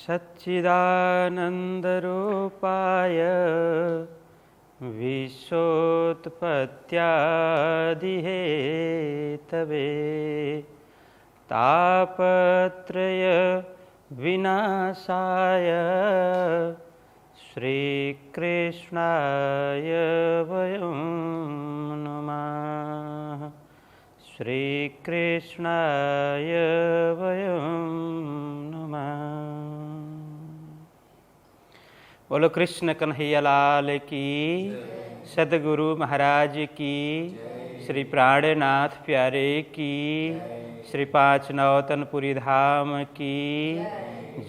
सच्चिदानन्दरूपाय विश्वोत्पत्त्यादिहेतवे तापत्रय विनाशाय श्रीकृष्णाय वयं नमः। श्रीकृष्णाय वयं नमः। बोलो कृष्ण कन्हैया लाल की, सद्गुरु महाराज की, श्री प्राणनाथ प्यारे की, श्री पाँच नौतनपुरी धाम की,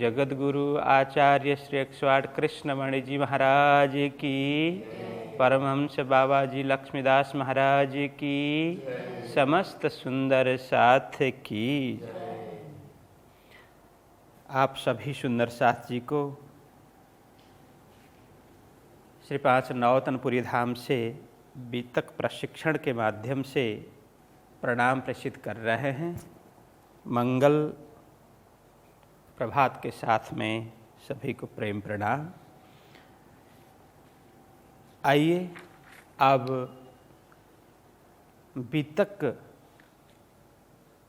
जगत गुरु आचार्य श्री 108 कृष्णमणि जी महाराज की, परमहंस बाबा जी लक्ष्मीदास महाराज की, समस्त सुंदर साथ की। आप सभी सुंदर साथ जी को श्री पाँच नौतनपुरी धाम से बीतक प्रशिक्षण के माध्यम से प्रणाम प्रेषित कर रहे हैं। मंगल प्रभात के साथ में सभी को प्रेम प्रणाम। आइए अब बीतक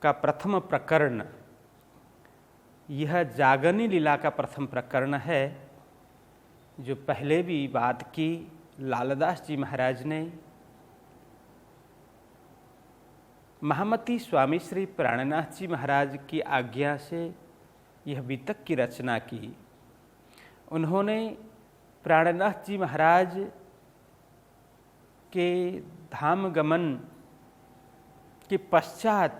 का प्रथम प्रकरण, यह जागनी लीला का प्रथम प्रकरण है, जो पहले भी बात की लालदास जी महाराज ने महामती स्वामी श्री प्राणनाथ जी महाराज की आज्ञा से यह बीतक की रचना की। उन्होंने प्राणनाथ जी महाराज के धाम गमन के पश्चात,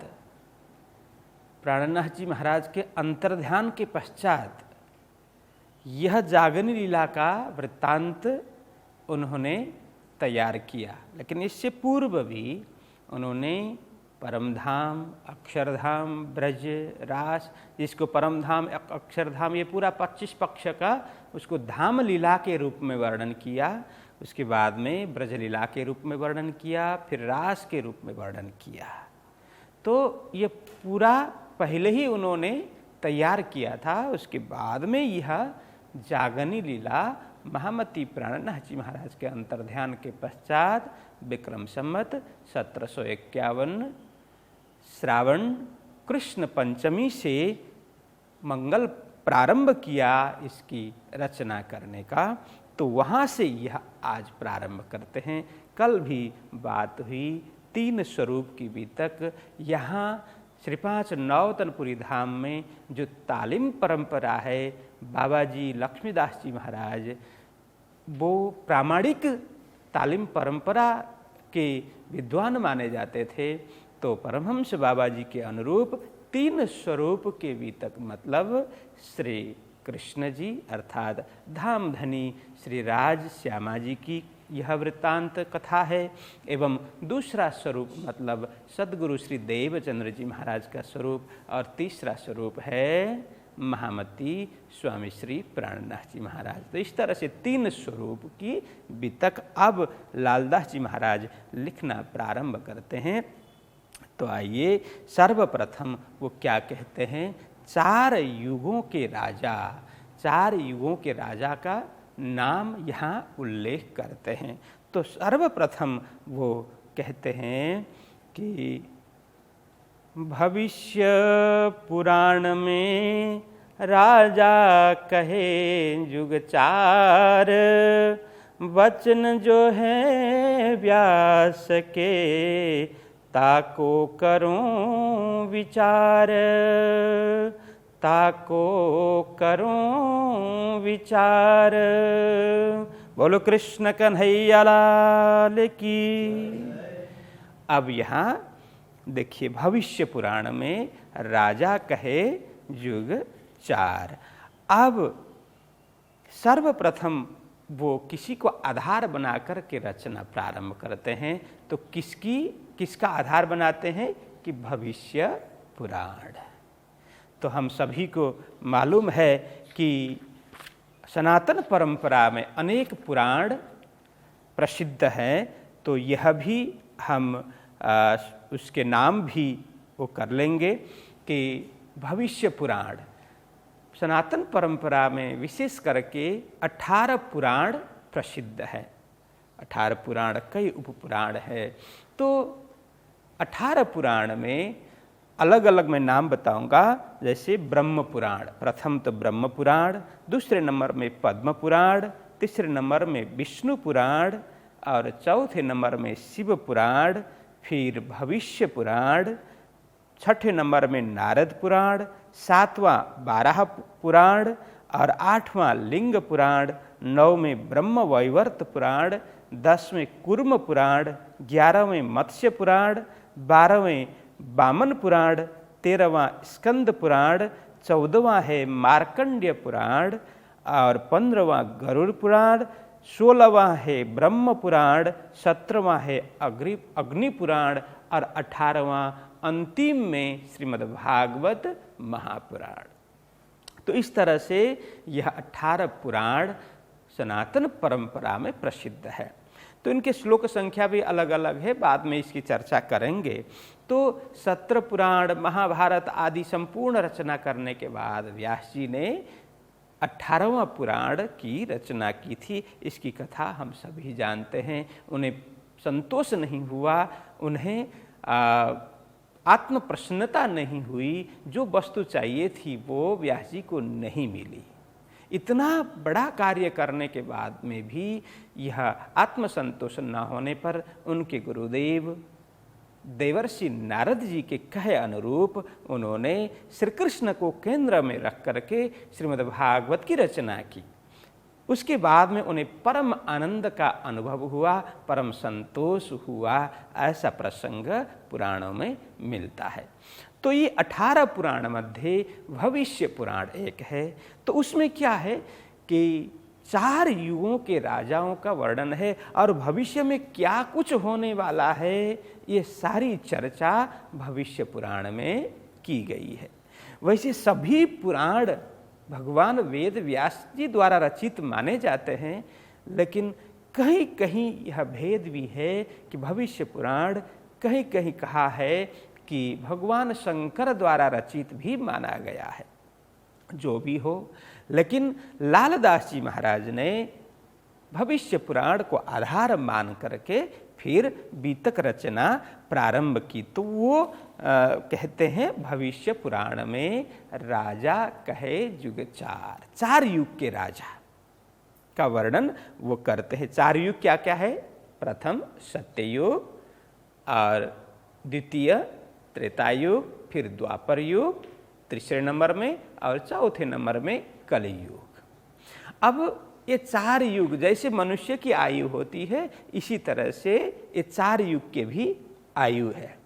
प्राणनाथ जी महाराज के अंतर्ध्यान के पश्चात यह जागनी लीला का वृत्तांत उन्होंने तैयार किया। लेकिन इससे पूर्व भी उन्होंने परमधाम, अक्षरधाम, ब्रज, रास, जिसको परमधाम, अक्षरधाम, ये पूरा 25 पक्ष का उसको धाम लीला के रूप में वर्णन किया। उसके बाद में ब्रज लीला के रूप में वर्णन किया, फिर रास के रूप में वर्णन किया। तो ये पूरा पहले ही उन्होंने तैयार किया था। उसके बाद में यह जागनी लीला महामती प्राणनाथ जी महाराज के अंतर्ध्यान के पश्चात विक्रम संवत 1751 श्रावण कृष्ण पंचमी से मंगल प्रारंभ किया इसकी रचना करने का। तो वहाँ से यह आज प्रारंभ करते हैं। कल भी बात हुई 3 स्वरूप की बीतक। यहाँ श्री पाँच नौतनपुरी धाम में जो तालीम परंपरा है, बाबा जी लक्ष्मीदास जी महाराज वो प्रामाणिक तालीम परंपरा के विद्वान माने जाते थे। तो परमहंस बाबा जी के अनुरूप 3 स्वरूप के बीतक, मतलब श्री कृष्ण जी अर्थात धामधनी श्री राज श्यामा जी की यह वृत्तांत कथा है, एवं दूसरा स्वरूप मतलब सद्गुरु श्री देवचंद्र जी महाराज का स्वरूप, और तीसरा स्वरूप है महामती स्वामी श्री प्राणनाथ जी महाराज। तो इस तरह से 3 स्वरूप की बीतक अब लालदास जी महाराज लिखना प्रारंभ करते हैं। तो आइए सर्वप्रथम वो क्या कहते हैं। 4 युगों के राजा, 4 युगों के राजा का नाम यहाँ उल्लेख करते हैं। तो सर्वप्रथम वो कहते हैं कि भविष्य पुराण में राजा कहे युग 4, वचन जो है व्यास के ताको करूं विचार, ताको करूं विचार। बोलो कृष्ण कन्हैया लाल की। अब यहाँ देखिए, भविष्य पुराण में राजा कहे युग 4। अब सर्वप्रथम वो किसी को आधार बनाकर के रचना प्रारंभ करते हैं। तो किसका आधार बनाते हैं कि भविष्य पुराण। तो हम सभी को मालूम है कि सनातन परंपरा में अनेक पुराण प्रसिद्ध हैं। तो यह भी हम उसके नाम भी वो कर लेंगे कि भविष्य पुराण। सनातन परंपरा में विशेष करके 18 पुराण प्रसिद्ध है। 18 पुराण, कई उपपुराण है। तो 18 पुराण में अलग अलग मैं नाम बताऊंगा। जैसे ब्रह्म पुराण, प्रथम तो ब्रह्म पुराण, दूसरे नंबर में पद्म पुराण, तीसरे नंबर में विष्णु पुराण और चौथे नंबर में शिव पुराण, फिर भविष्य पुराण, छठे नंबर में नारद पुराण, सातवां बारह पुराण और आठवां लिंग पुराण, नौवें ब्रह्म वैवर्त पुराण, 10वें कूर्म पुराण, 11वें मत्स्य पुराण, 12वें वामन पुराण, 13वां स्कंद पुराण, 14वां है मार्कंड्य पुराण और 15वां गरुड़ पुराण, 16वां है ब्रह्म पुराण, 17वां है अग्नि पुराण और 18वां अंतिम में श्रीमद्भागवत महापुराण। तो इस तरह से यह 18 पुराण सनातन परंपरा में प्रसिद्ध है। तो इनके श्लोक संख्या भी अलग अलग है, बाद में इसकी चर्चा करेंगे। तो 17 पुराण, महाभारत आदि संपूर्ण रचना करने के बाद व्यास जी ने 18वां पुराण की रचना की थी। इसकी कथा हम सभी जानते हैं। उन्हें संतोष नहीं हुआ, उन्हें आत्म प्रसन्नता नहीं हुई, जो वस्तु चाहिए थी वो व्यास जी को नहीं मिली। इतना बड़ा कार्य करने के बाद में भी यह आत्मसंतोष न होने पर उनके गुरुदेव देवर्षि नारद जी के कहे अनुरूप उन्होंने श्री कृष्ण को केंद्र में रख करके श्रीमद्भागवत की रचना की। उसके बाद में उन्हें परम आनंद का अनुभव हुआ, परम संतोष हुआ। ऐसा प्रसंग पुराणों में मिलता है। तो ये 18 पुराण मध्य भविष्य पुराण एक है। तो उसमें क्या है कि 4 युगों के राजाओं का वर्णन है और भविष्य में क्या कुछ होने वाला है, ये सारी चर्चा भविष्य पुराण में की गई है। वैसे सभी पुराण भगवान वेद व्यास जी द्वारा रचित माने जाते हैं, लेकिन कहीं कहीं यह भेद भी है कि भविष्य पुराण कहीं कहीं कहा है कि भगवान शंकर द्वारा रचित भी माना गया है। जो भी हो, लेकिन लालदास जी महाराज ने भविष्य पुराण को आधार मान करके फिर बीतक रचना प्रारंभ की। तो वो कहते हैं भविष्य पुराण में राजा कहे युग 4 युग के राजा का वर्णन वो करते हैं। 4 युग क्या क्या है? प्रथम सत्ययुग और द्वितीय त्रेतायुग, फिर द्वापर युग तीसरे नंबर में और चौथे नंबर में कलियुग। अब ये 4 युग जैसे मनुष्य की आयु होती है, इसी तरह से ये 4 युग के भी आयु है।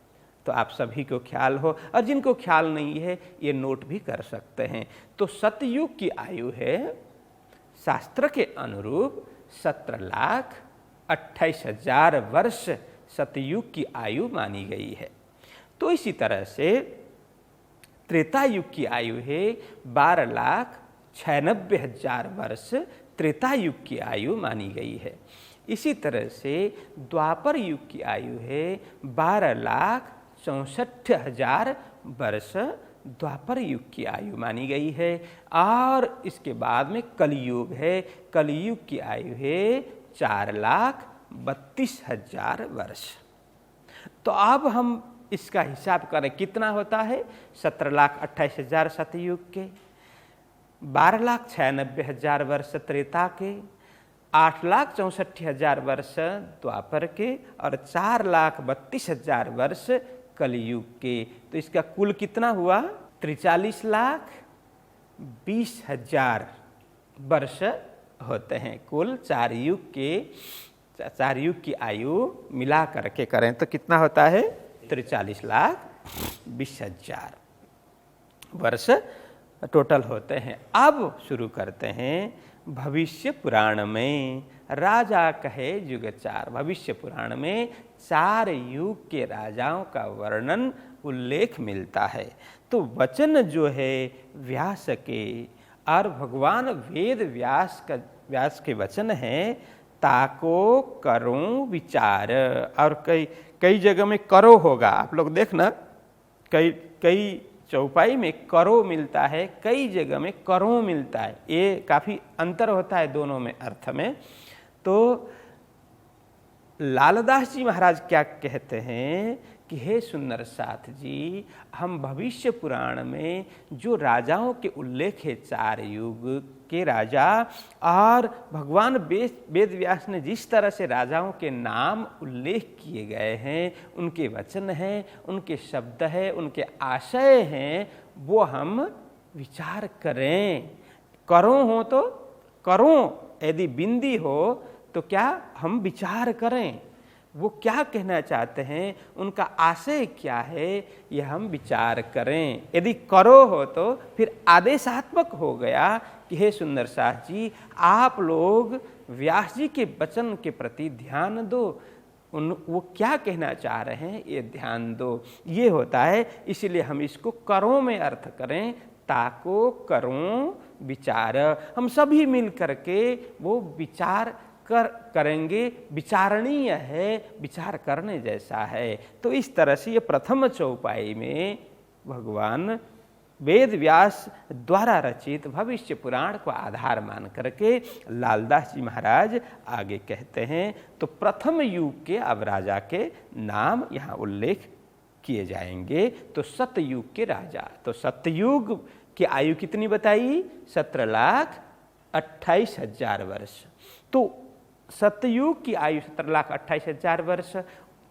तो आप सभी को ख्याल हो, और जिनको ख्याल नहीं है ये नोट भी कर सकते हैं। तो सतयुग की आयु है शास्त्र के अनुरूप 17,28,000 वर्ष सतयुग की आयु मानी गई है। तो इसी तरह से त्रेता युग की आयु है 12,96,000 वर्ष त्रेता युग की आयु मानी गई है। इसी तरह से द्वापर युग की आयु है 12,64,000 वर्ष द्वापर युग की आयु मानी गई है। और इसके बाद में कलियुग है, कलियुग की आयु है 4,32,000 वर्ष। तो अब हम इसका हिसाब करें कितना होता है? 17,28,000 सतयुग के, 12,96,000 वर्ष त्रेता के, 8,64,000 वर्ष द्वापर के और 4,32,000 वर्ष कलियुग के। तो इसका कुल कितना हुआ? 43,20,000 वर्ष होते हैं। कुल 4 युग की आयु मिला करके करें तो कितना होता है? 43,20,000 वर्ष टोटल होते हैं। अब शुरू करते हैं भविष्य पुराण में राजा कहे युग 4। भविष्य पुराण में 4 युग के राजाओं का वर्णन उल्लेख मिलता है। तो वचन जो है व्यास के और भगवान वेद व्यास के वचन हैं, ताको करो विचार। और कई जगह में करो होगा, आप लोग देखना, कई चौपाई में करो मिलता है, कई जगह में करों मिलता है, ये काफ़ी अंतर होता है दोनों में अर्थ में। तो लालदास जी महाराज क्या कहते हैं कि हे सुंदर साथ जी, हम भविष्य पुराण में जो राजाओं के उल्लेख है, 4 युग के राजा, और भगवान वेद व्यास ने जिस तरह से राजाओं के नाम उल्लेख किए गए हैं, उनके वचन हैं, उनके शब्द हैं, उनके आशय हैं, वो हम विचार करें। करों हो तो करों, यदि बिंदी हो तो क्या हम विचार करें, वो क्या कहना चाहते हैं, उनका आशय क्या है, यह हम विचार करें। यदि करो हो तो फिर आदेशात्मक हो गया कि हे सुंदर साथ जी, आप लोग व्यास जी के वचन के प्रति ध्यान दो, वो क्या कहना चाह रहे हैं ये ध्यान दो, ये होता है। इसलिए हम इसको करों में अर्थ करें, ताको करों विचार, हम सभी मिल करके वो विचार करेंगे, विचारणीय है, विचार करने जैसा है। तो इस तरह से ये प्रथम चौपाई में भगवान वेद व्यास द्वारा रचित भविष्य पुराण को आधार मान करके लालदास जी महाराज आगे कहते हैं। तो प्रथम युग के अब राजा के नाम यहाँ उल्लेख किए जाएंगे। तो सतयुग के राजा, तो सतयुग की आयु कितनी बताई, 17,28,000 वर्ष। तो सतयुग की आयु 17,28,000 वर्ष,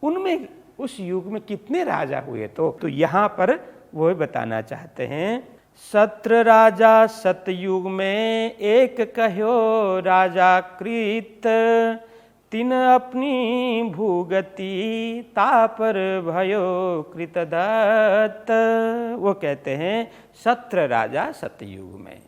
उनमें उस युग में कितने राजा हुए, तो यहाँ पर वो बताना चाहते हैं। 17 राजा सतयुग में, एक कहो राजा कृत, 3 अपनी भूगति, तापर भयो कृतदत्त। वो कहते हैं 17 राजा सतयुग में,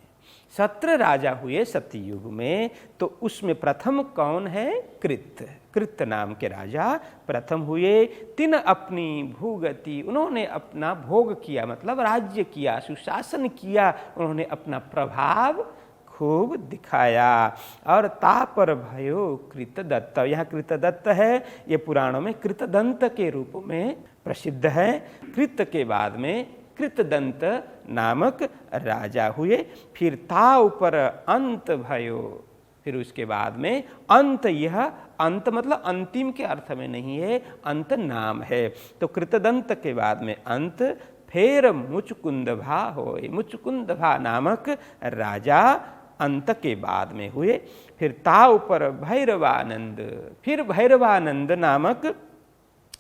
17 राजा हुए सतयुग में। तो उसमें प्रथम कौन है, कृत, कृत नाम के राजा प्रथम हुए। 3 अपनी भूगति, उन्होंने अपना भोग किया, मतलब राज्य किया, सुशासन किया, उन्होंने अपना प्रभाव खूब दिखाया। और तापर भयो कृतदत्त, यहाँ कृतदत्त है, ये पुराणों में कृतदंत के रूप में प्रसिद्ध है। कृत के बाद में कृतदंत नामक राजा हुए। फिर ता ऊपर अंत भयो, फिर उसके बाद में अंत, यह अंत मतलब अंतिम के अर्थ में नहीं है, अंत नाम है। तो कृतदंत के बाद में अंत, फिर मुचकुंदभा होए, मुचकुंदभा नामक राजा अंत के बाद में हुए। फिर ता ऊपर भैरवानंद, फिर भैरवानंद नामक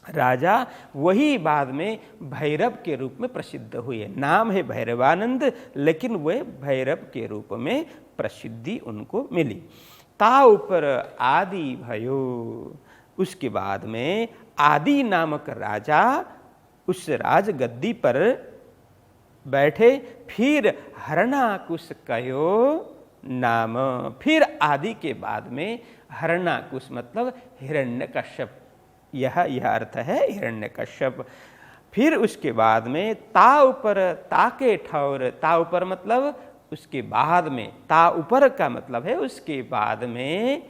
राजा, वही बाद में भैरव के रूप में प्रसिद्ध हुए। नाम है भैरवानंद, लेकिन वह भैरव के रूप में प्रसिद्धि उनको मिली। ता ऊपर आदि भयो, उसके बाद में आदि नामक राजा उस राज गद्दी पर बैठे। फिर हरणाकुश कहो नाम, फिर आदि के बाद में हरणाकुश मतलब हिरण्यकश्यप, यह अर्थ है हिरण्यकश्यप। फिर उसके बाद में ता ऊपर, ताके ठौर, ता ऊपर मतलब उसके बाद में, ता ऊपर का मतलब है उसके बाद में,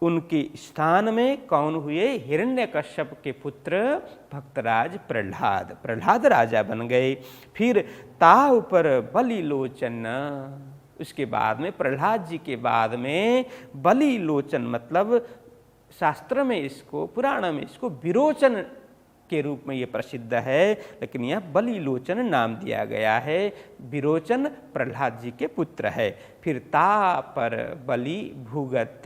उनके स्थान में कौन हुए, हिरण्यकश्यप के पुत्र भक्तराज प्रहलाद, प्रहलाद राजा बन गए। फिर ता ऊपर बलिलोचन, उसके बाद में प्रहलाद जी के बाद में बलिलोचन मतलब शास्त्र में इसको, पुराण में इसको विरोचन के रूप में ये प्रसिद्ध है, लेकिन यह बलिलोचन नाम दिया गया है। विरोचन प्रहलाद जी के पुत्र है। फिर ता पर बलि भूगत,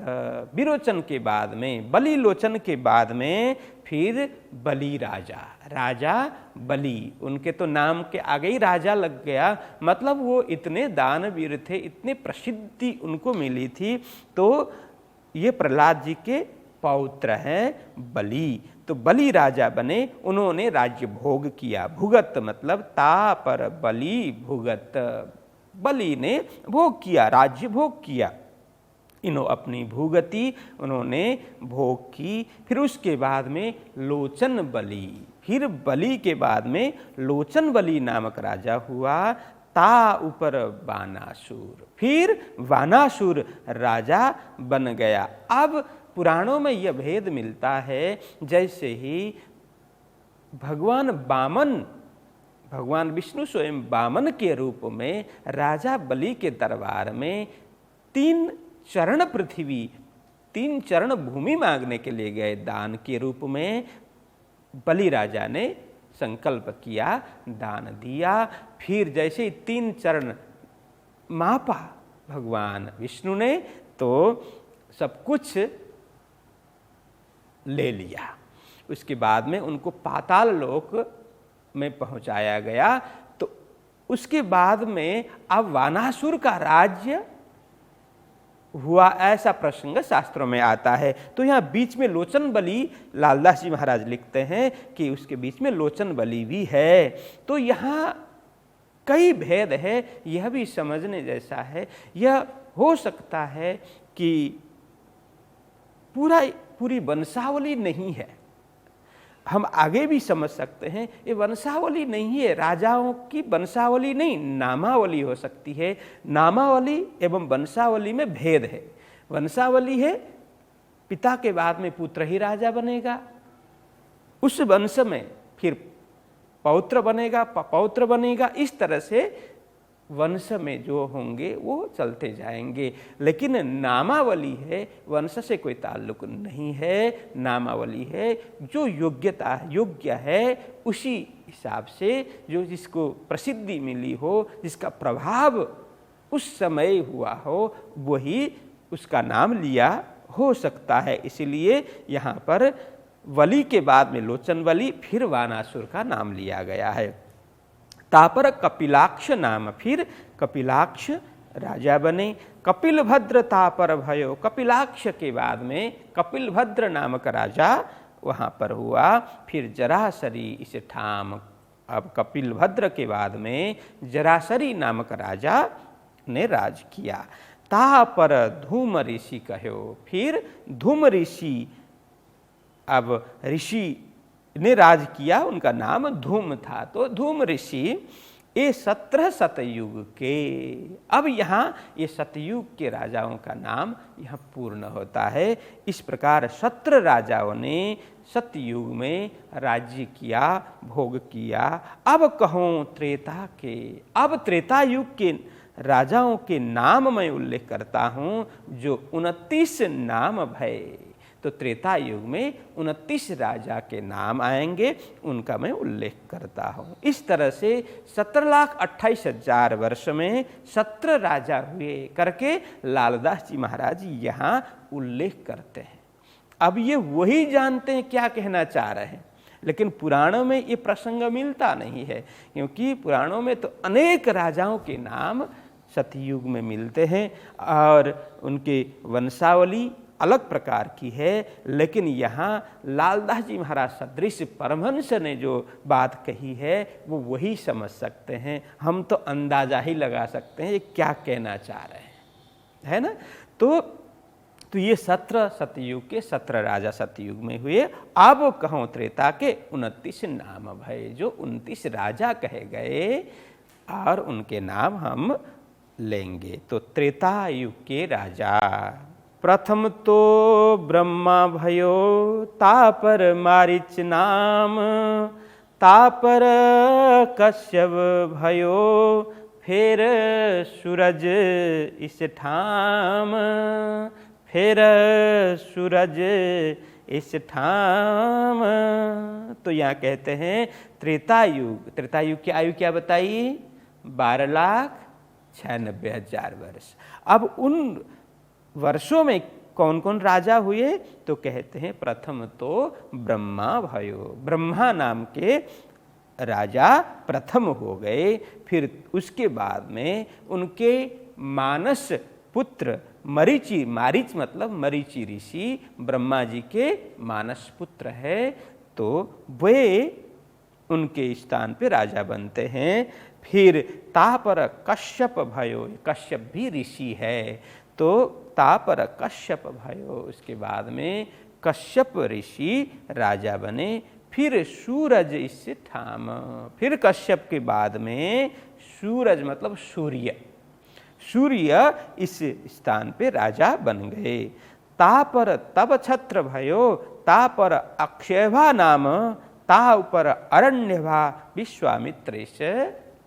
विरोचन के बाद में, बलिलोचन के बाद में फिर बलि राजा, राजा बलि, उनके तो नाम के आगे ही राजा लग गया, मतलब वो इतने दानवीर थे, इतने प्रसिद्धि उनको मिली थी। तो ये प्रहलाद जी के पौत्र हैं बलि, तो बलि राजा बने, उन्होंने राज्य भोग किया। भुगत मतलब ता पर बलि भुगत, बलि ने भोग किया, राज्य भोग किया। इन्हों अपनी भूगति उन्होंने भोग की। फिर उसके बाद में लोचन बलि, फिर बलि के बाद में लोचन बलि नामक राजा हुआ। ता ऊपर वानासुर, फिर वानासुर राजा बन गया। अब पुराणों में यह भेद मिलता है, जैसे ही भगवान वामन भगवान विष्णु स्वयं वामन के रूप में राजा बलि के दरबार में 3 चरण पृथ्वी, 3 चरण भूमि मांगने के लिए गए। दान के रूप में बलि राजा ने संकल्प किया, दान दिया। फिर जैसे ही 3 चरण मापा भगवान विष्णु ने, तो सब कुछ ले लिया। उसके बाद में उनको पाताल लोक में पहुंचाया गया। तो उसके बाद में अब वानासुर का राज्य हुआ, ऐसा प्रसंग शास्त्रों में आता है। तो यहाँ बीच में लोचन बलि, लालदास जी महाराज लिखते हैं कि उसके बीच में लोचन बलि भी है। तो यहाँ कई भेद है, यह भी समझने जैसा है। यह हो सकता है कि पूरी वंशावली नहीं है, हम आगे भी समझ सकते हैं ये वंशावली नहीं है, राजाओं की वंशावली नहीं, नामावली हो सकती है। नामावली एवं वंशावली में भेद है। वंशावली है पिता के बाद में पुत्र ही राजा बनेगा, उस वंश में फिर पौत्र बनेगा, पौत्र बनेगा, इस तरह से वंश में जो होंगे वो चलते जाएंगे। लेकिन नामावली है, वंश से कोई ताल्लुक नहीं है। नामावली है जो योग्य है, उसी हिसाब से जो जिसको प्रसिद्धि मिली हो, जिसका प्रभाव उस समय हुआ हो, वही उसका नाम लिया हो सकता है। इसलिए यहाँ पर वली के बाद में लोचन बलि, फिर वानासुर का नाम लिया गया है। तापर कपिलाक्ष नाम, फिर कपिलाक्ष राजा बने। कपिलभद्र तापर भयो, कपिलाक्ष के बाद में कपिलभद्र नामक राजा वहाँ पर हुआ। फिर जरासरी इस ठाम, अब कपिलभद्र के बाद में जरासरी नामक राजा ने राज किया। तापर धूम ऋषि कहो, फिर धूम ऋषि, अब ऋषि ने राज किया, उनका नाम धूम था। तो धूम ऋषि ये 17 सतयुग के, अब यहाँ ये सतयुग के राजाओं का नाम यहाँ पूर्ण होता है। इस प्रकार 17 राजाओं ने सतयुग में राज्य किया, भोग किया। अब कहूँ त्रेता के, अब त्रेता युग के राजाओं के नाम मैं उल्लेख करता हूँ, जो 29 नाम भय। तो त्रेता युग में 29 राजा के नाम आएंगे, उनका मैं उल्लेख करता हूँ। इस तरह से 17,28,000 वर्ष में 17 राजा हुए करके लालदास जी महाराज यहाँ उल्लेख करते हैं। अब ये वही जानते हैं क्या कहना चाह रहे हैं, लेकिन पुराणों में ये प्रसंग मिलता नहीं है, क्योंकि पुराणों में तो अनेक राजाओं के नाम सतयुग में मिलते हैं और उनके वंशावली अलग प्रकार की है। लेकिन यहाँ लालदास जी महाराज सदृश परमहंस ने जो बात कही है वो वही समझ सकते हैं। हम तो अंदाजा ही लगा सकते हैं ये क्या कहना चाह रहे हैं, है ना। तो ये 17 सतयुग के 17 राजा सतयुग में हुए। अब कहो त्रेता के 29 नाम भय, जो 29 राजा कहे गए और उनके नाम हम लेंगे। तो त्रेता युग के राजा, प्रथम तो ब्रह्मा भयो, तापर मारीच नाम, तापर कश्यप भयो, फिर सूरज इस ठाम, फिर सूरज इस ठाम। तो यहाँ कहते हैं त्रेता युग की आयु क्या बताई? 12,96,000 वर्ष। अब उन वर्षों में कौन कौन राजा हुए? तो कहते हैं प्रथम तो ब्रह्मा भयो, ब्रह्मा नाम के राजा प्रथम हो गए। फिर उसके बाद में उनके मानस पुत्र मरीचि, मारीच मतलब मरीचि ऋषि ब्रह्मा जी के मानस पुत्र है, तो वे उनके स्थान पे राजा बनते हैं। फिर तापर कश्यप भयो, कश्यप भी ऋषि है, तो तापर कश्यप भयो, उसके बाद में कश्यप ऋषि राजा बने। फिर सूरज इस ठाम, फिर कश्यप के बाद में सूरज मतलब सूर्य, सूर्य इस स्थान पे राजा बन गए। तापर तब छत्र भयो, तापर अक्षयभा नाम, ता उपर अरण्य भा विश्वामित्र से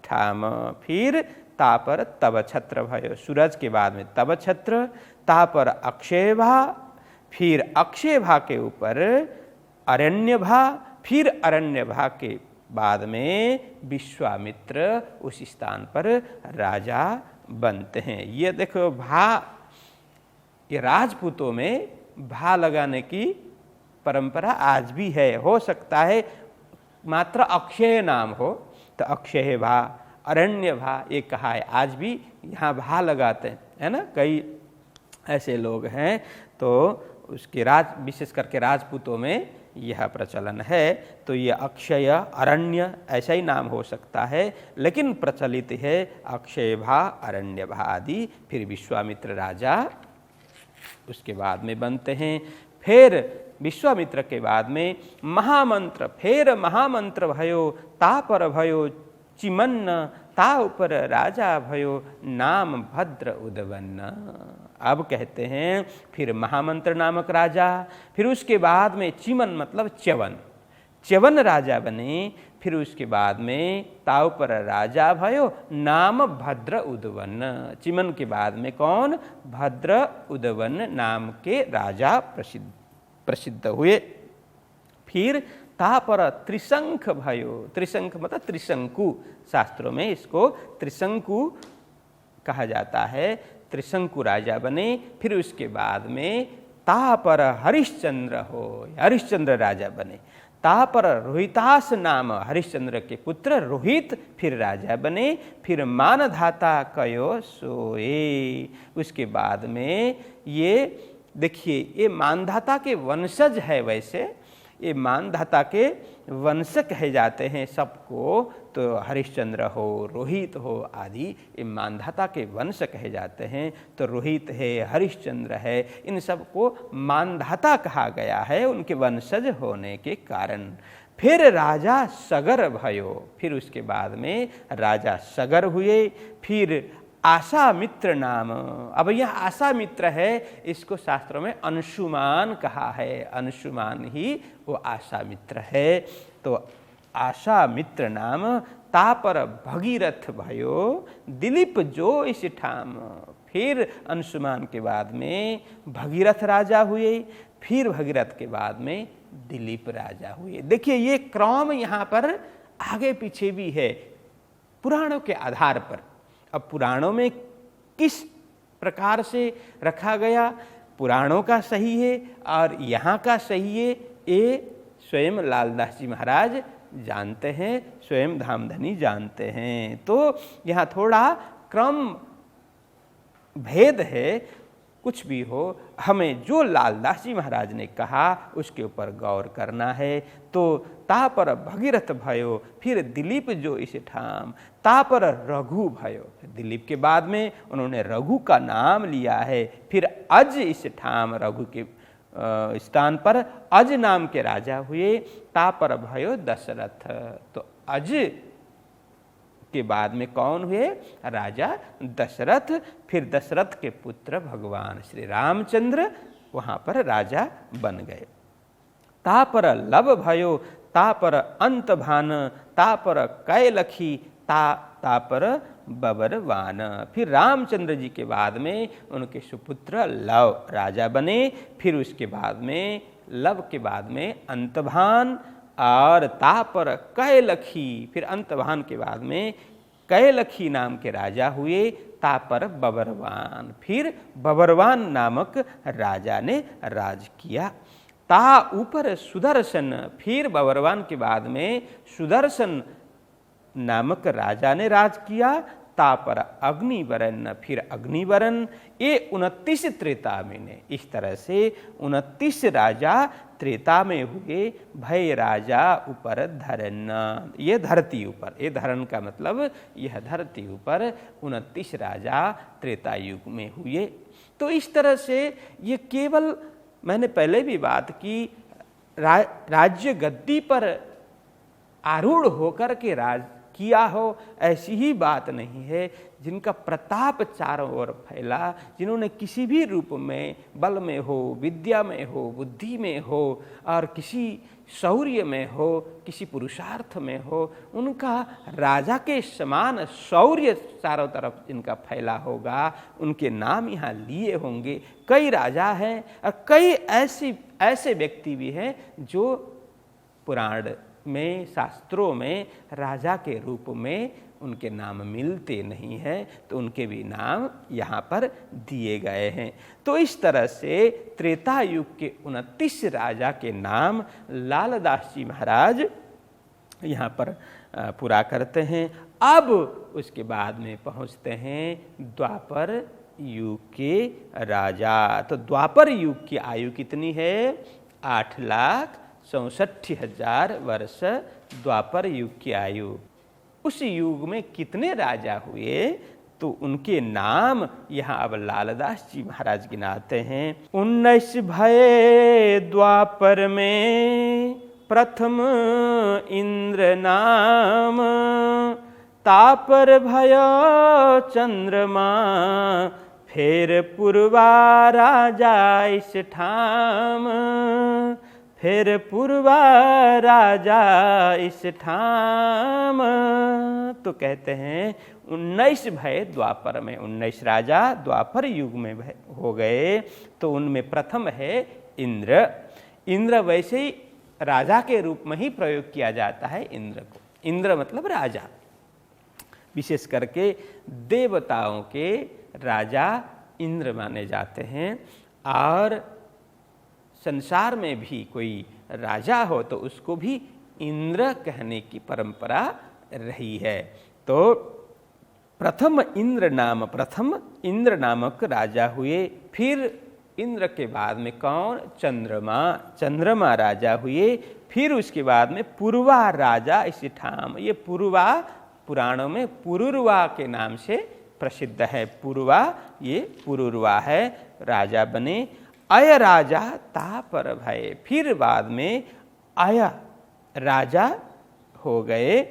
ठाम। फिर ता पर तब छत्र भयो, सूरज के बाद में तब छत्र, ता पर अक्षय भा, फिर अक्षय भा के ऊपर अरण्य भा, फिर अरण्य भा के बाद में विश्वामित्र उस स्थान पर राजा बनते हैं। ये देखो भा, ये राजपूतों में भा लगाने की परंपरा आज भी है। हो सकता है मात्र अक्षय नाम हो तो अक्षय भा, अरण्य भा ये कहा है, आज भी यहाँ भा लगाते हैं, है ना। कई ऐसे लोग हैं तो उसके विशेष करके राजपूतों में यह प्रचलन है। तो ये अक्षय, अरण्य ऐसा ही नाम हो सकता है, लेकिन प्रचलित है अक्षय भा, अरण्य भा आदि। फिर विश्वामित्र राजा उसके बाद में बनते हैं। फिर विश्वामित्र के बाद में महामंत्र, फिर महामंत्र भयो, ता पर भयो चिमन्न, ता ऊपर राजा भयो नाम भद्र उदवन्न। अब कहते हैं फिर महामंत्र नामक राजा, फिर उसके बाद में चिमन मतलब च्यवन, च्यवन राजा बने। फिर उसके बाद में ताऊ पर राजा भयो नाम भद्र उदवन्न। चिमन के बाद में कौन? भद्र उदवन्न नाम के राजा प्रसिद्ध हुए। फिर ता पर त्रिशंख भयो, त्रिशंख मतलब त्रिशंकु, शास्त्रों में इसको त्रिशंकु कहा जाता है। त्रिशंकु राजा बने। फिर उसके बाद में ता पर हरिश्चंद्र हो, हरिश्चंद्र राजा बने। ता पर रोहितास नाम, हरिश्चंद्र के पुत्र रोहित फिर राजा बने। फिर मानधाता कयो सोए। उसके बाद में ये देखिए, ये मानधाता के वंशज है। वैसे ये मानधाता के वंश कहे जाते हैं सबको, तो हरिश्चंद्र हो, रोहित हो आदि ये मानधाता के वंश कहे जाते हैं। तो रोहित है, हरिश्चंद्र है, इन सबको मानधाता कहा गया है उनके वंशज होने के कारण। फिर राजा सगर भयो, फिर उसके बाद में राजा सगर हुए। फिर आशामित्र नाम, अब यह आशामित्र है, इसको शास्त्रों में अंशुमान कहा है। अंशुमान ही वो आशामित्र है। तो आशामित्र नाम, ता पर भगीरथ भयो दिलीप जो इस ठाम। फिर अंशुमान के बाद में भगीरथ राजा हुए। फिर भगीरथ के बाद में दिलीप राजा हुए। देखिए ये क्रम यहाँ पर आगे पीछे भी है पुराणों के आधार पर। अब पुराणों में किस प्रकार से रखा गया, पुराणों का सही है और यहाँ का सही है, ये स्वयं लालदास जी महाराज जानते हैं, स्वयं धामधनी जानते हैं। तो यहाँ थोड़ा क्रम भेद है। कुछ भी हो, हमें जो लालदास जी महाराज ने कहा उसके ऊपर गौर करना है। तो ता पर भगीरथ भयो, फिर दिलीप जो इस ठाम, ता पर रघु भयो। दिलीप के बाद में उन्होंने रघु का नाम लिया है। फिर अज इस ठाम, रघु के स्थान पर अज नाम के राजा हुए। ता पर भयो दशरथ, तो अज के बाद में कौन हुए? राजा दशरथ। फिर दशरथ के पुत्र भगवान श्री रामचंद्र वहां पर राजा बन गए। ता पर लब भयो, ता पर अंत भान, ता पर कैलखी, ता पर बबरवान। फिर रामचंद्र जी के बाद में उनके सुपुत्र लव राजा बने। फिर उसके बाद में लव के बाद में अंतभान और ता पर कैलखी। फिर अंतभान के बाद में कैलखी नाम के राजा हुए। ता पर बबरवान, फिर बबरवान नामक राजा ने राज किया। ता ऊपर सुदर्शन, फिर बबरवान के बाद में सुदर्शन नामक राजा ने राज किया। ता पर अग्निवरण, फिर अग्निवरण। ये 29 त्रेता में ने, इस तरह से 29 राजा त्रेता में हुए। भय राजा ऊपर धरन, ये धरती ऊपर, ये धरन का मतलब यह धरती ऊपर 29 राजा त्रेता युग में हुए। तो इस तरह से ये केवल, मैंने पहले भी बात की, राज्य गद्दी पर आरूढ़ होकर के किया हो, ऐसी ही बात नहीं है। जिनका प्रताप चारों ओर फैला, जिन्होंने किसी भी रूप में, बल में हो, विद्या में हो, बुद्धि में हो, और किसी शौर्य में हो, किसी पुरुषार्थ में हो, उनका राजा के समान शौर्य चारों तरफ जिनका फैला होगा, उनके नाम यहाँ लिए होंगे। कई राजा हैं और कई ऐसे व्यक्ति भी हैं जो पुराण में, शास्त्रों में राजा के रूप में उनके नाम मिलते नहीं हैं, तो उनके भी नाम यहाँ पर दिए गए हैं। तो इस तरह से त्रेता युग के 29 राजा के नाम लालदास जी महाराज यहाँ पर पूरा करते हैं। अब उसके बाद में पहुँचते हैं द्वापर युग के राजा। तो द्वापर युग की आयु कितनी है? 8,64,000 वर्ष द्वापर युग की आयु। उस युग में कितने राजा हुए, तो उनके नाम यहाँ अब लालदास जी महाराज गिनाते हैं। 19 भये द्वापर में, प्रथम इंद्र नाम, तापर भयो चंद्रमा, फेर पूर्वा राजा इस ठाम, फिर पूर्वा राजा इस ठाम। तो कहते हैं 19 भय द्वापर में, 19 राजा द्वापर युग में हो गए। तो उनमें प्रथम है इंद्र। इंद्र वैसे ही राजा के रूप में ही प्रयोग किया जाता है इंद्र को। इंद्र मतलब राजा, विशेष करके देवताओं के राजा इंद्र माने जाते हैं। और संसार में भी कोई राजा हो तो उसको भी इंद्र कहने की परंपरा रही है। तो प्रथम इंद्र नामक राजा हुए। फिर इंद्र के बाद में कौन? चंद्रमा राजा हुए। फिर उसके बाद में पूर्वा राजा इस ठाम। ये पूर्वा पुराणों में पुरुरवा के नाम से प्रसिद्ध है। पूर्वा, ये पुरुरवा है, राजा बने। अय राजा तापर भय। फिर बाद में अय राजा हो गए।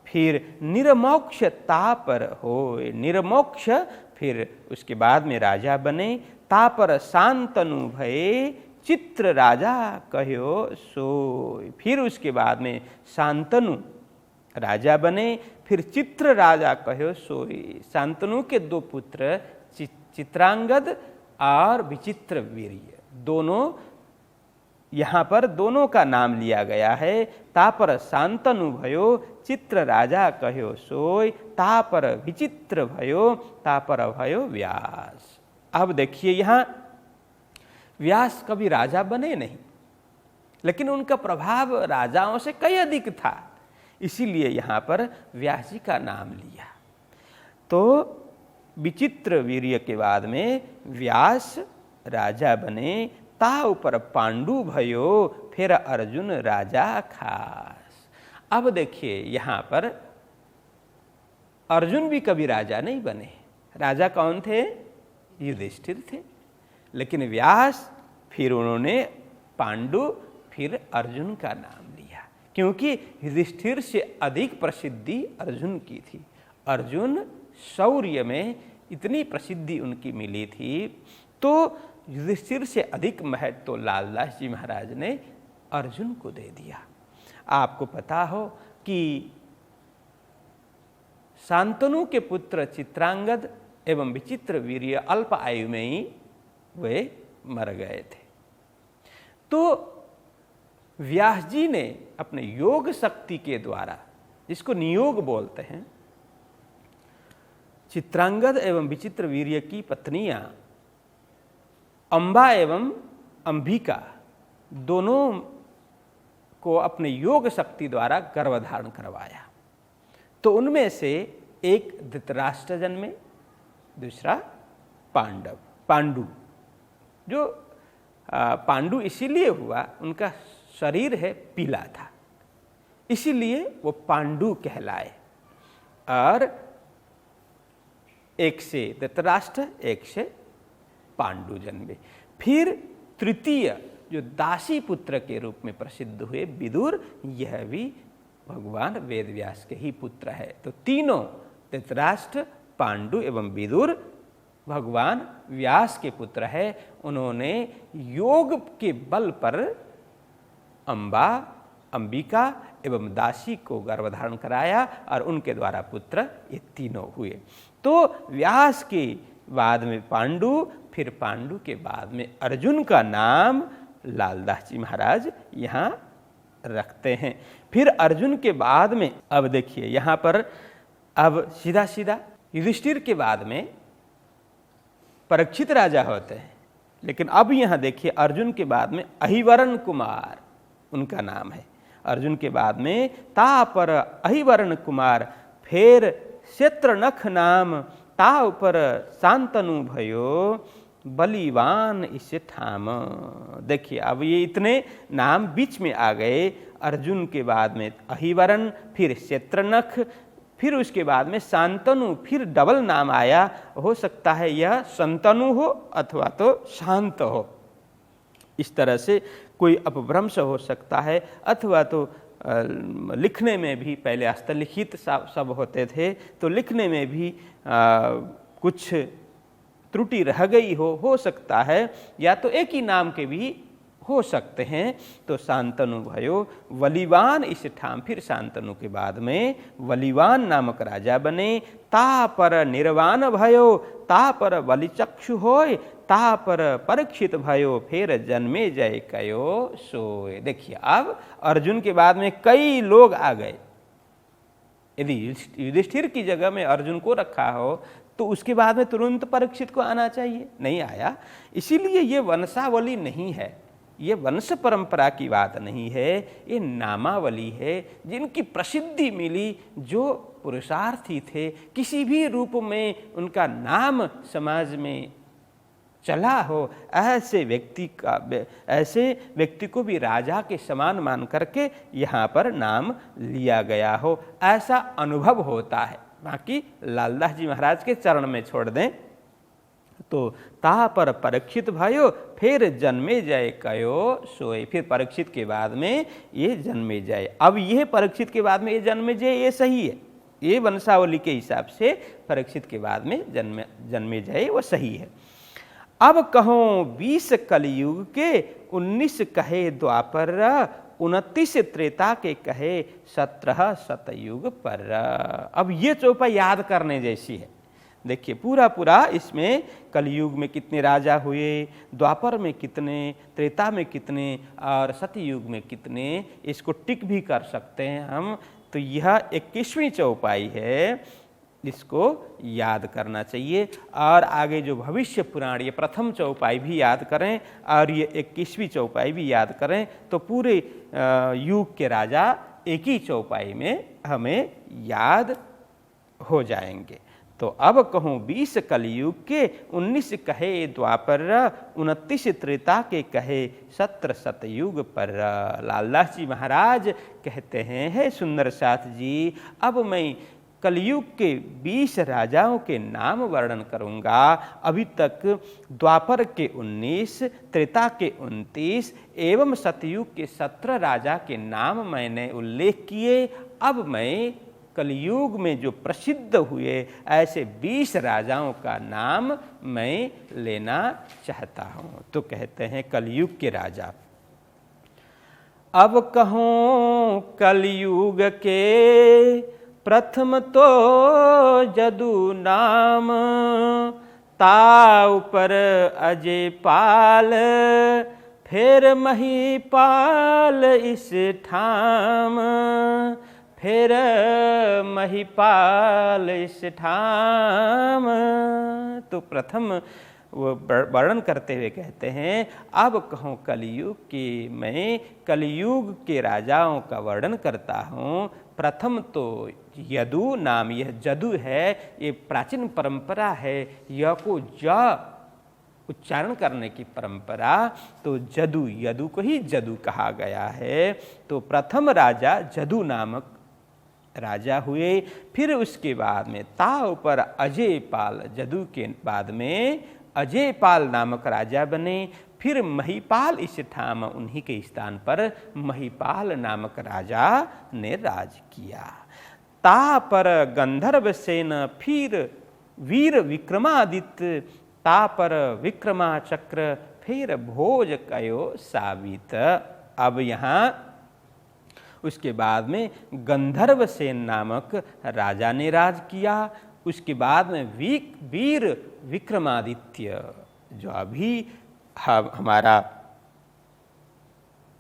फिर निर्मोक्ष तापर हो, निर्मोक्ष फिर उसके बाद में राजा बने। तापर शांतनु भये, चित्र राजा कहो सोय। फिर उसके बाद में शांतनु राजा बने। फिर चित्र राजा कहो सोय। शांतनु के 2 पुत्र चित्रांगद और विचित्र वीर्य, दोनों यहाँ पर दोनों का नाम लिया गया है। तापर शांतनु भयो, चित्र राजा कहो सोय। तापर विचित्र भयो, तापर भयो व्यास। अब देखिए, यहाँ व्यास कभी राजा बने नहीं, लेकिन उनका प्रभाव राजाओं से कई अधिक था, इसीलिए यहाँ पर व्यास जी का नाम लिया। तो विचित्र वीर्य के बाद में व्यास राजा बने। ता ऊपर पांडु भयो, फिर अर्जुन राजा खास। अब देखिए, यहाँ पर अर्जुन भी कभी राजा नहीं बने। राजा कौन थे? युधिष्ठिर थे। लेकिन व्यास, फिर उन्होंने पांडु, फिर अर्जुन का नाम लिया, क्योंकि युधिष्ठिर से अधिक प्रसिद्धि अर्जुन की थी। अर्जुन शौर्य में इतनी प्रसिद्धि उनकी मिली थी, तो युधिष्ठिर से अधिक महत्व तो लालदास जी महाराज ने अर्जुन को दे दिया। आपको पता हो कि शांतनु के पुत्र चित्रांगद एवं विचित्र वीर्य अल्प आयु में ही वे मर गए थे। तो व्यास जी ने अपने योग शक्ति के द्वारा, जिसको नियोग बोलते हैं, चित्रांगद एवं विचित्र वीर्य की पत्नियां अंबा एवं अंबिका दोनों को अपने योग शक्ति द्वारा गर्भधारण करवाया। तो उनमें से एक धृतराष्ट्र जन्मे, दूसरा पांडु। जो पांडु इसीलिए हुआ, उनका शरीर है पीला था, इसीलिए वो पांडु कहलाए। और एक से धृतराष्ट्र, एक से पांडु जन्मे। फिर तृतीय जो दासी पुत्र के रूप में प्रसिद्ध हुए विदुर, यह भी भगवान वेद व्यास के ही पुत्र है। तो तीनों धृतराष्ट्र, पांडु एवं विदुर भगवान व्यास के पुत्र है। उन्होंने योग के बल पर अंबा, अंबिका एवं दासी को गर्भधारण कराया और उनके द्वारा पुत्र ये तीनों हुए। तो व्यास के बाद में पांडु, फिर पांडु के बाद में अर्जुन का नाम लालदास जी महाराज यहाँ रखते हैं। फिर अर्जुन के बाद में अब देखिए यहाँ पर अब सीधा सीधा युधिष्ठिर के बाद में परीक्षित राजा होते हैं, लेकिन अब यहाँ देखिए अर्जुन के बाद में अहिवरण कुमार उनका नाम है। अर्जुन के बाद में तापर अहिवरण कुमार, फिर क्षेत्रनख नाम, ताव पर शांतनु भयो बलिवान इसे ठाम। देखिए अब ये इतने नाम बीच में आ गए। अर्जुन के बाद में अहिवरण, फिर क्षेत्रनख, फिर उसके बाद में शांतनु, फिर डबल नाम आया। हो सकता है यह संतनु हो अथवा तो शांत हो, इस तरह से कोई अपभ्रंश हो सकता है। अथवा तो लिखने में भी पहले हस्तलिखित सब होते थे, तो लिखने में भी कुछ त्रुटि रह गई हो सकता है, या तो एक ही नाम के भी हो सकते हैं। तो शांतनु भयो वलिवान इस ठाम, फिर शांतनु के बाद में वलिवान नामक राजा बने। ता पर निर्वाण भयो, ता पर बलिचक्षु होय, ता पर परीक्षित भयो, फिर जन्मे जय कयो सोय। देखिए अब अर्जुन के बाद में कई लोग आ गए। यदि युधिष्ठिर की जगह में अर्जुन को रखा हो तो उसके बाद में तुरंत परीक्षित को आना चाहिए, नहीं आया। इसीलिए ये वंशावली नहीं है, ये वंश परंपरा की बात नहीं है, ये नामावली है। जिनकी प्रसिद्धि मिली, जो पुरुषार्थी थे, किसी भी रूप में उनका नाम समाज में चला हो, ऐसे व्यक्ति को भी राजा के समान मान करके यहाँ पर नाम लिया गया हो, ऐसा अनुभव होता है। बाकी लालदास जी महाराज के चरण में छोड़ दें तो ता पर परीक्षित भयो, फिर जन्मे जाए कयो सोए। फिर परीक्षित के बाद में ये जन्मे जाए। अब यह परीक्षित के बाद में ये जन्मे जाए, ये सही है। ये वंशावली के हिसाब से परीक्षित के बाद में जन्मे जाए वो सही है। अब कहो 20 कलयुग के, 19 कहे द्वापर, 29 त्रेता के कहे 17 सतयुग पर। अब ये चौपाई याद करने जैसी है। देखिए पूरा इसमें कलयुग में कितने राजा हुए, द्वापर में कितने, त्रेता में कितने और सतयुग में कितने, इसको टिक भी कर सकते हैं हम। तो यह 21वीं चौपाई है, इसको याद करना चाहिए। और आगे जो भविष्य पुराण, ये प्रथम चौपाई भी याद करें और ये 21वीं चौपाई भी याद करें, तो पूरे युग के राजा एक ही चौपाई में हमें याद हो जाएंगे। तो अब कहूँ 20 कलयुग के, 19 कहे द्वापर, 29 त्रेता के कहे 17 सतयुग पर। लालदास जी महाराज कहते हैं, हे सुंदर साथ जी, अब मैं कलयुग के 20 राजाओं के नाम वर्णन करूंगा। अभी तक द्वापर के 19, त्रेता के 29 एवं सतयुग के 17 राजा के नाम मैंने उल्लेख किए। अब मैं कलयुग में जो प्रसिद्ध हुए ऐसे 20 राजाओं का नाम मैं लेना चाहता हूँ। तो कहते हैं कलयुग के राजा। अब कहूँ कलयुग के प्रथम तो जदु नाम, ताऊ पर अजय पाल, फिर महिपाल इस ठाम, फिर महिपाल इस ठाम। तो प्रथम वो वर्णन करते हुए कहते हैं, अब कहूँ कलयुग की, मैं कलयुग के राजाओं का वर्णन करता हूँ। प्रथम तो यदु नाम, यह जदु है, ये प्राचीन परंपरा है। यह को ज उच्चारण करने की परंपरा, तो जदु, यदु को ही जदु कहा गया है। तो प्रथम राजा जदु नामक राजा हुए। फिर उसके बाद में ताऊ पर अजय पाल, जदु के बाद में अजय पाल नामक राजा बने। फिर महिपाल इस ठाम, उन्हीं के स्थान पर महिपाल नामक राजा ने राज किया। ता पर गंधर्व सेन, फिर वीर विक्रमादित्य, ता पर विक्रमा चक्र, फिर भोज कयो सावित। अब यहाँ उसके बाद में गंधर्व सेन नामक राजा ने राज किया। उसके बाद में वीर विक्रमादित्य, जो अभी हमारा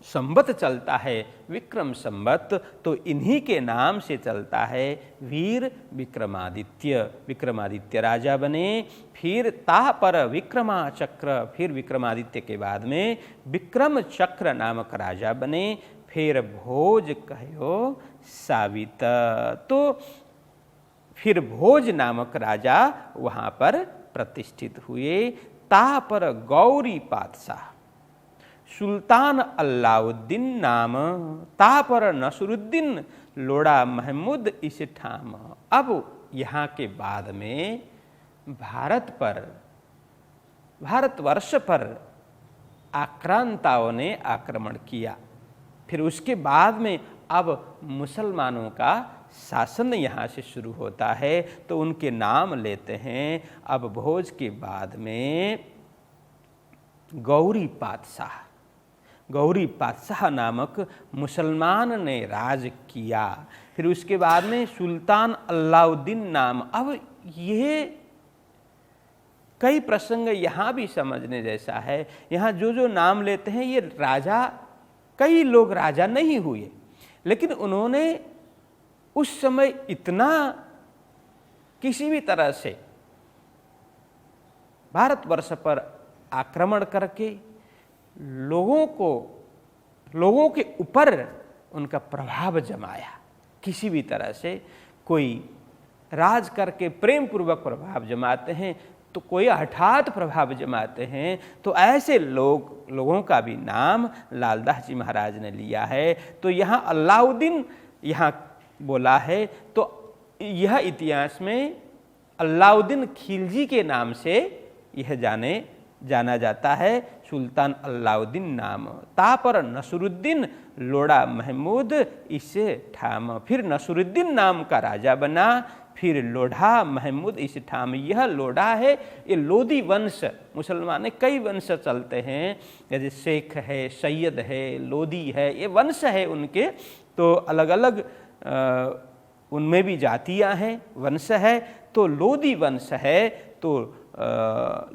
संवत चलता है विक्रम संवत, तो इन्हीं के नाम से चलता है वीर विक्रमादित्य। विक्रमादित्य राजा बने। फिर ता पर विक्रमा चक्र, फिर विक्रमादित्य के बाद में विक्रम चक्र नामक राजा बने। फिर भोज कहो सावित, तो फिर भोज नामक राजा वहाँ पर प्रतिष्ठित हुए। ता पर गौरी पातशाह, सुल्तान अलाउद्दीन नाम, ता पर नसरुद्दीन, लोड़ा महमूद इस ठाम। अब यहाँ के बाद में भारतवर्ष पर आक्रांताओं ने आक्रमण किया। फिर उसके बाद में अब मुसलमानों का शासन यहाँ से शुरू होता है, तो उनके नाम लेते हैं। अब भोज के बाद में गौरी पातशाह नामक मुसलमान ने राज किया। फिर उसके बाद में सुल्तान अलाउद्दीन नाम। अब ये कई प्रसंग यहाँ भी समझने जैसा है। यहाँ जो नाम लेते हैं ये राजा, कई लोग राजा नहीं हुए, लेकिन उन्होंने उस समय इतना किसी भी तरह से भारतवर्ष पर आक्रमण करके लोगों के ऊपर उनका प्रभाव जमाया। किसी भी तरह से कोई राज करके प्रेम पूर्वक प्रभाव जमाते हैं, तो कोई हठात प्रभाव जमाते हैं। तो ऐसे लोगों का भी नाम लालदास जी महाराज ने लिया है। तो यहाँ अलाउद्दीन यहाँ बोला है, तो यह इतिहास में अलाउद्दीन खिलजी के नाम से यह जाना जाता है, सुल्तान अलाउद्दीन नाम। ता पर नसरुद्दीन, लोड़ा महमूद इस ठाम। फिर नसरुद्दीन नाम का राजा बना। फिर लोढ़ा महमूद इस ठाम। यह लोढ़ा है, ये लोधी वंश, मुसलमान में कई वंश चलते हैं, जैसे शेख है, सैयद है, लोधी है, ये वंश है उनके। तो अलग अलग उनमें भी जातियां हैं, वंश है। तो लोधी वंश है, तो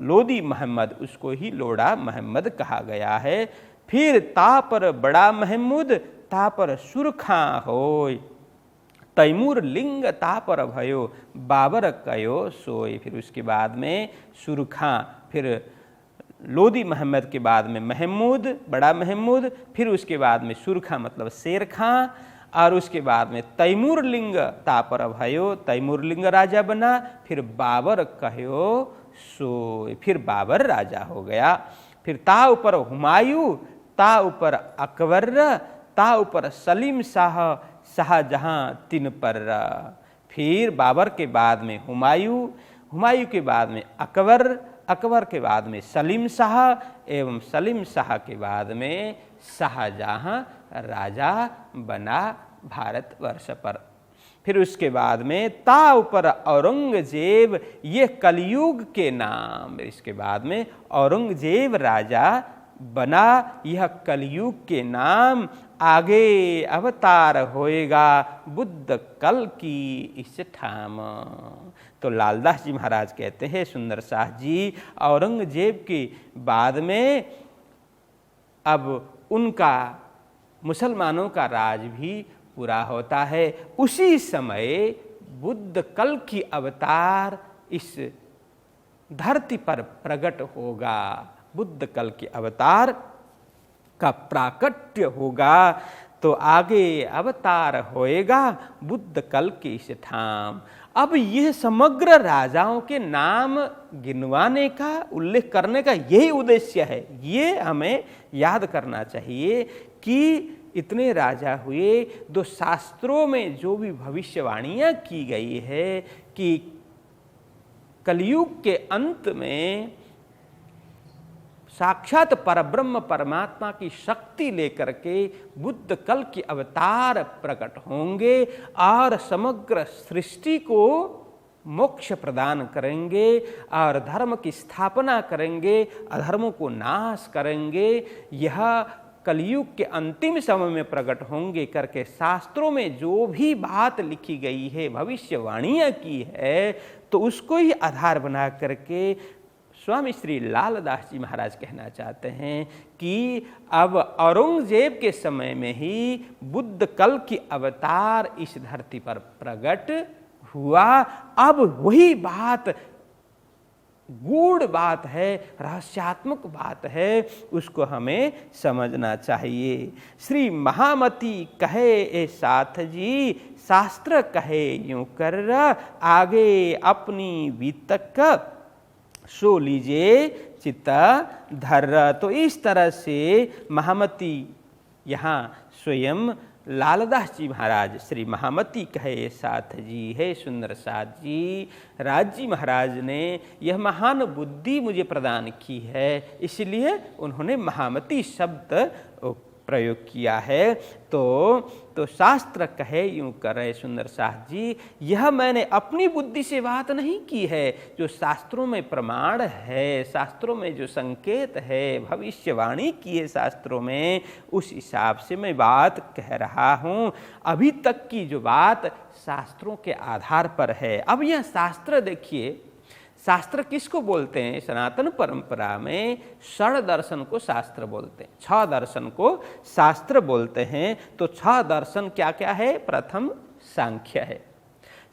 लोधी मोहम्मद, उसको ही लोढ़ा मोहम्मद कहा गया है। फिर ता पर बड़ा महमूद, ता पर सुरखा होय, तैमूर लिंग ता पर भयो, बाबर कयो सोय। फिर उसके बाद में सुरखा, फिर लोधी मोहम्मद के बाद में महमूद, बड़ा महमूद, फिर उसके बाद में सुरखा मतलब शेर खां, और उसके बाद में तैमूर लिंग ता पर भयो, तैमूर लिंग राजा बना। फिर बाबर कहो सोय, फिर बाबर राजा हो गया। फिर ता ऊपर हुमायूं, ता ऊपर अकबर, ता ऊपर सलीम शाह, शाहजहां तिन पर। फिर बाबर के बाद में हुमायूं, हुमायूं के बाद में अकबर, अकबर के बाद में सलीम शाह, एवं सलीम शाह के बाद में शाहजहां राजा बना भारतवर्ष पर। फिर उसके बाद में ता ऊपर औरंगजेब, ये कलयुग के नाम। इसके बाद में औरंगजेब राजा बना, यह कलयुग के नाम। आगे अवतार होएगा बुद्ध कल की इस ठाम। तो लालदास जी महाराज कहते हैं, सुंदर शाह जी, औरंगजेब के बाद में अब उनका मुसलमानों का राज भी पूरा होता है। उसी समय बुद्ध कल की अवतार इस धरती पर प्रकट होगा। बुद्ध कल के अवतार का प्राकट्य होगा। तो आगे अवतार होएगा बुद्ध कल के इस ठाम। अब यह समग्र राजाओं के नाम गिनवाने का, उल्लेख करने का यही उद्देश्य है। ये हमें याद करना चाहिए कि इतने राजा हुए। दो शास्त्रों में जो भी भविष्यवाणियां की गई है कि कलयुग के अंत में साक्षात परब्रह्म परमात्मा की शक्ति लेकर के बुद्ध कल की अवतार प्रकट होंगे और समग्र सृष्टि को मोक्ष प्रदान करेंगे और धर्म की स्थापना करेंगे, अधर्मों को नाश करेंगे। यह कलयुग के अंतिम समय में प्रकट होंगे करके शास्त्रों में जो भी बात लिखी गई है, भविष्यवाणियां की है, तो उसको ही आधार बना करके स्वामी श्री लालदास जी महाराज कहना चाहते हैं कि अब औरंगजेब के समय में ही बुद्ध कल की अवतार इस धरती पर प्रकट हुआ। अब वही बात गूढ़ बात है, रहस्यात्मक बात है, उसको हमें समझना चाहिए। श्री महामती कहे ए साथ जी, शास्त्र कहे यूं कर, आगे अपनी वितक सो लीजिए चित्त धर। तो इस तरह से महामती यहाँ स्वयं लालदास जी महाराज श्री महामती कहे साथ जी, है सुंदर साथ जी, राज जी महाराज ने यह महान बुद्धि मुझे प्रदान की है, इसलिए उन्होंने महामती शब्द प्रयोग किया है। तो शास्त्र कहे यूं करे सुंदर साथ जी, यह मैंने अपनी बुद्धि से बात नहीं की है, जो शास्त्रों में प्रमाण है, शास्त्रों में जो संकेत है, भविष्यवाणी की है शास्त्रों में, उस हिसाब से मैं बात कह रहा हूँ। अभी तक की जो बात शास्त्रों के आधार पर है। अब यह शास्त्र देखिए, शास्त्र किसको बोलते हैं? सनातन परंपरा में षड दर्शन को शास्त्र बोलते हैं, 6 दर्शन को शास्त्र बोलते हैं। तो 6 दर्शन क्या क्या है? प्रथम सांख्य है,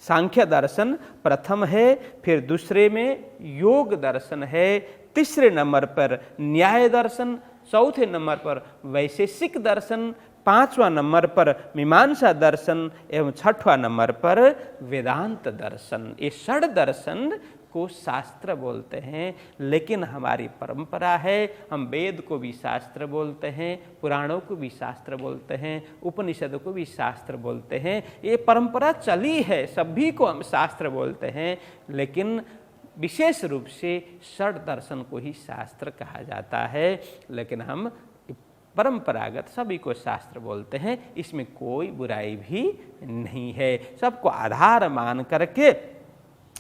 सांख्य दर्शन प्रथम है, फिर दूसरे में योग दर्शन है, तीसरे नंबर पर न्याय दर्शन, चौथे नंबर पर वैशेषिक दर्शन, 5वां नंबर पर मीमांसा दर्शन एवं 6वां नंबर पर वेदांत दर्शन। ये षड दर्शन को शास्त्र बोलते हैं। लेकिन हमारी परंपरा है, हम वेद को भी शास्त्र बोलते हैं, पुराणों को भी शास्त्र बोलते हैं, उपनिषदों को भी शास्त्र बोलते हैं। ये परंपरा चली है, सभी को हम शास्त्र बोलते हैं, लेकिन विशेष रूप से षड दर्शन को ही शास्त्र कहा जाता है। लेकिन हम परंपरागत सभी को शास्त्र बोलते हैं, इसमें कोई बुराई भी नहीं है। सबको आधार मान करके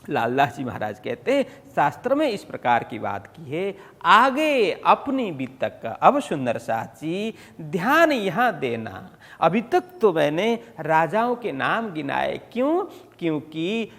लालदास जी महाराज कहते हैं शास्त्र में इस प्रकार की बात की है। आगे अपनी वितक का, अब सुंदर साथ जी ध्यान यहाँ देना। अभी तक तो मैंने राजाओं के नाम गिनाए, क्यों? क्योंकि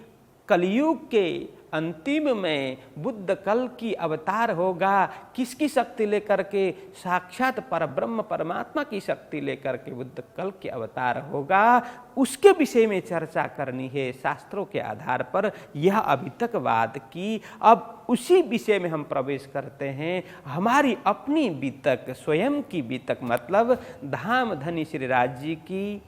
कलयुग के अंतिम में बुद्ध कल की अवतार होगा। किसकी शक्ति लेकर के? साक्षात परब्रह्म परमात्मा की शक्ति लेकर के बुद्ध कल के अवतार होगा। उसके विषय में चर्चा करनी है शास्त्रों के आधार पर। यह अभी तक बात की, अब उसी विषय में हम प्रवेश करते हैं। हमारी अपनी बीतक, स्वयं की बीतक, मतलब धाम धनी श्री राज जी की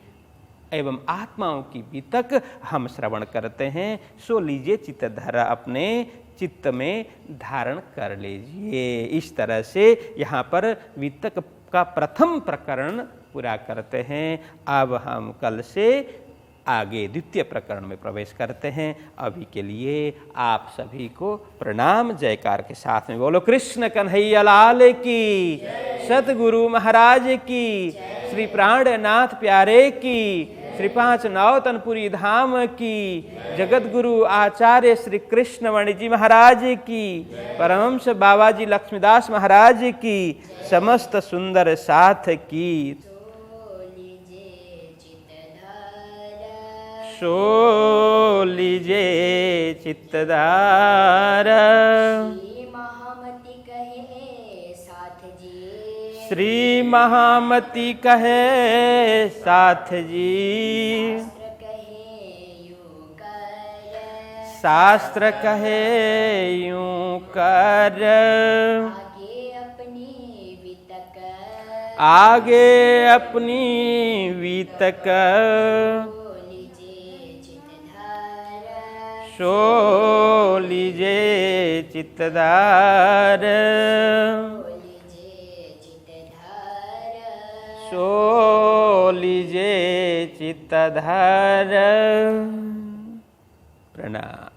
एवं आत्माओं की बीतक हम श्रवण करते हैं। सो लीजिए चित्त धारा अपने चित्त में धारण कर लीजिए। इस तरह से यहाँ पर बीतक का प्रथम प्रकरण पूरा करते हैं। अब हम कल से आगे द्वितीय प्रकरण में प्रवेश करते हैं। अभी के लिए आप सभी को प्रणाम, जयकार के साथ में बोलो कृष्ण कन्हैया लाल की, सतगुरु महाराज की, श्री प्राणनाथ प्यारे की, श्री 5 नौतनपुरी धाम की, जगत गुरु आचार्य श्री कृष्णवाणी जी महाराज की, परमहंस बाबा जी लक्ष्मीदास महाराज की, समस्त सुंदर साथ की। सो लीजिए चित्तधारा, श्री महामती कहे साथ जी, शास्त्र कहे यूं कर, आगे अपनी वितक सो लीजिए चित्तधार, सो लीजिए चित्तधार। प्रणाम।